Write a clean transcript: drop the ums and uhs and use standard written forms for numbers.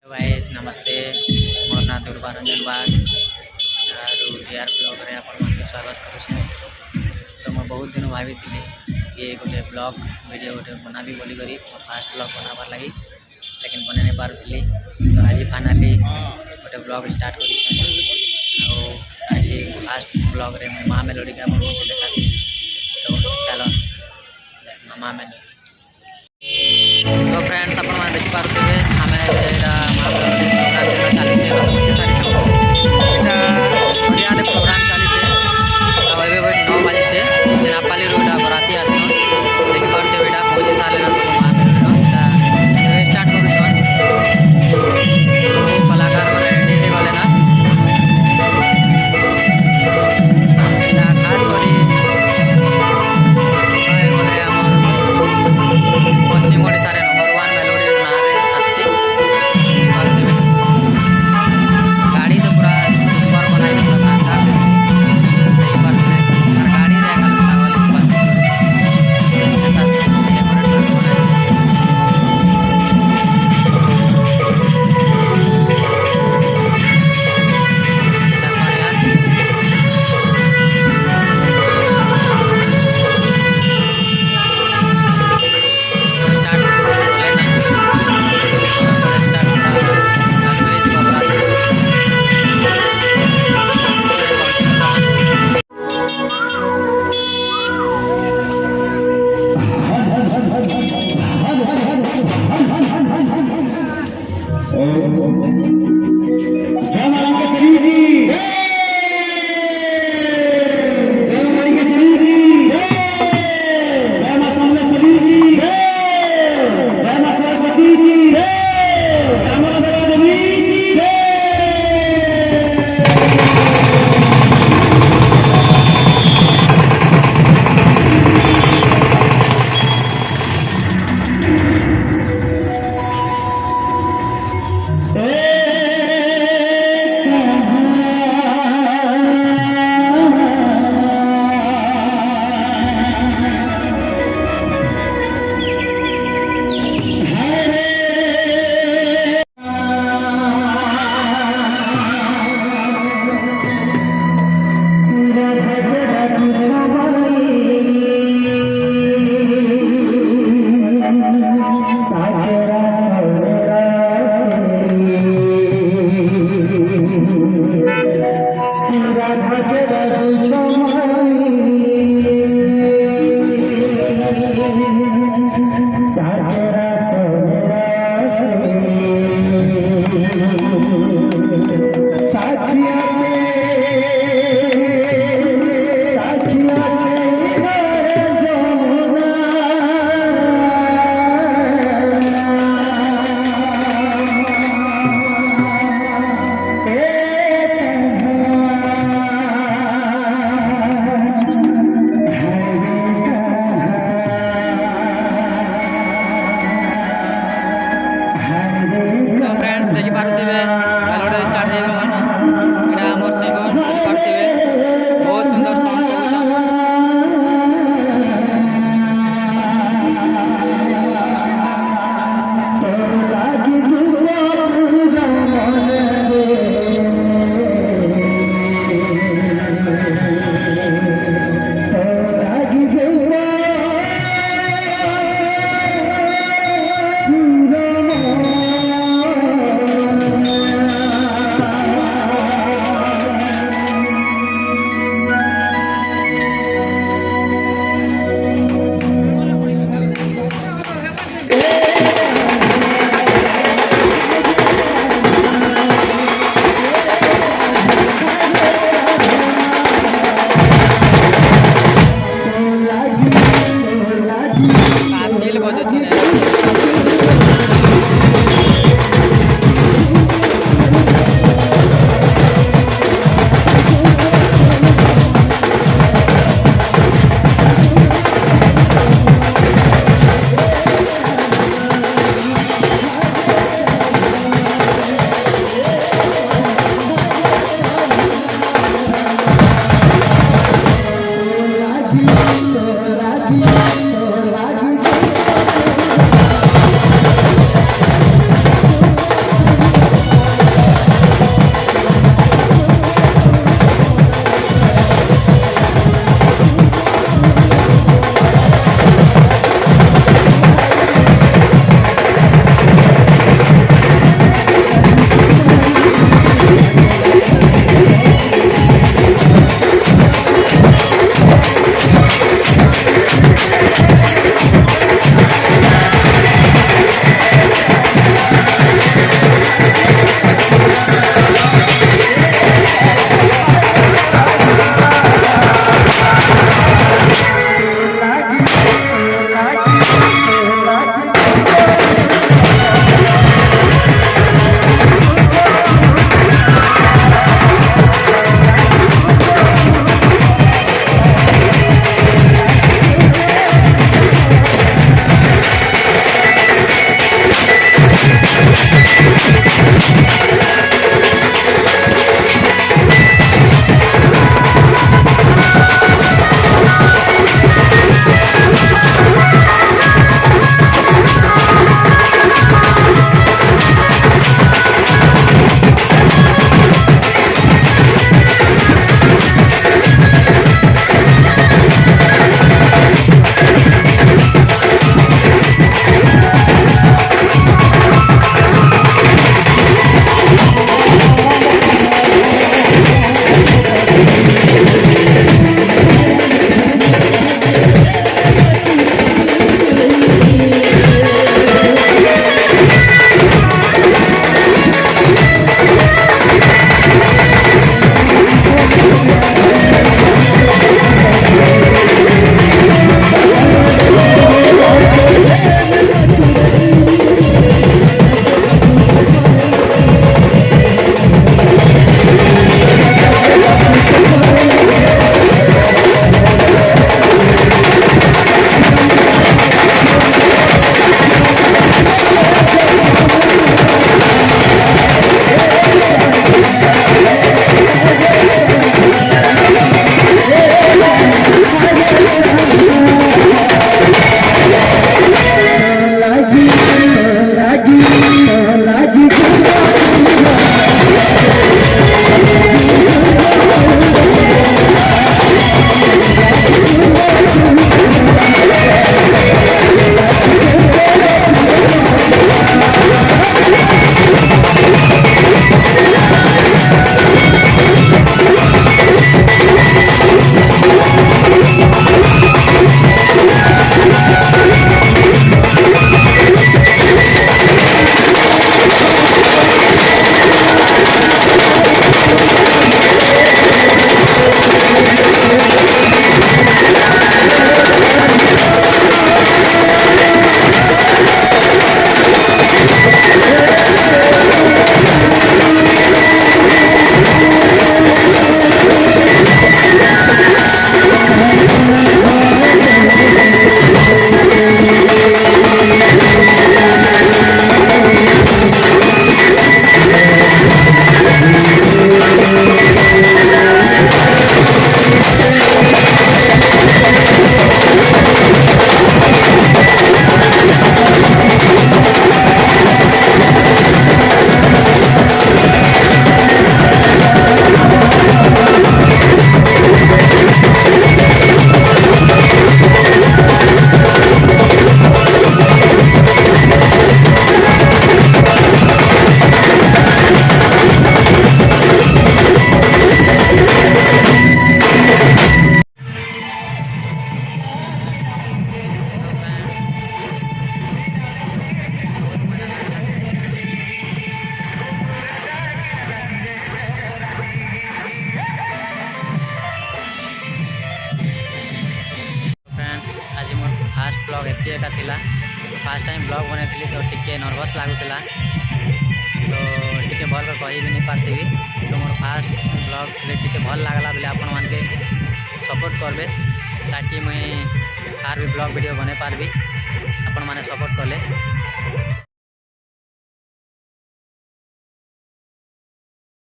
Guys नमस्ते मोर ना दुर्बारंजन बाग आरु डीआर ब्लॉग रे आपण मन के स्वागत करू छे। तो मैं बहुत दिन भाभी थी कि गोटे ब्लॉग वीडियो गोटे बनाबी बोली करी फास्ट ब्लॉग बनाबार लगी लेकिन बने नहीं पारुली। तो आज फाइनाली गोटे ब्लॉग स्टार्ट करी छे। आज फास्ट ब्लॉग रे माँ मेलोडी के अपन के देखा। तो चलो माँ मेलोडी। तो फ्रेंड्स अपन मैंने देखी पारे आम माँ मेलोडी प्रोग्राम चलती प्रोग्राम चली 9 बजे सेनापाली रोड बराती आस देखी पारे बेटा पहुँची सारे सब माँ मेलोडी स्टार्ट कर कलाकार मैंने रेडी गले ना खास कर पश्चिम ओडिशा नंबर 1 मेलोडी ना गाड़ी तो पूरा सुपर बनाई पूरा शानदार गाड़ी ब्लॉग एति एका थिला फर्स्ट टाइम ब्लॉग बने तो टिके नर्वस लागुला तो टिके भल कहि भी नहीं पार्थी तो मोर फास्ट ब्लॉग टिके भल लागला बोले आपण मान के सपोर्ट करबे ताकि मुई आर भी ब्लॉग वीडियो बने पारबी आपण माने सपोर्ट कले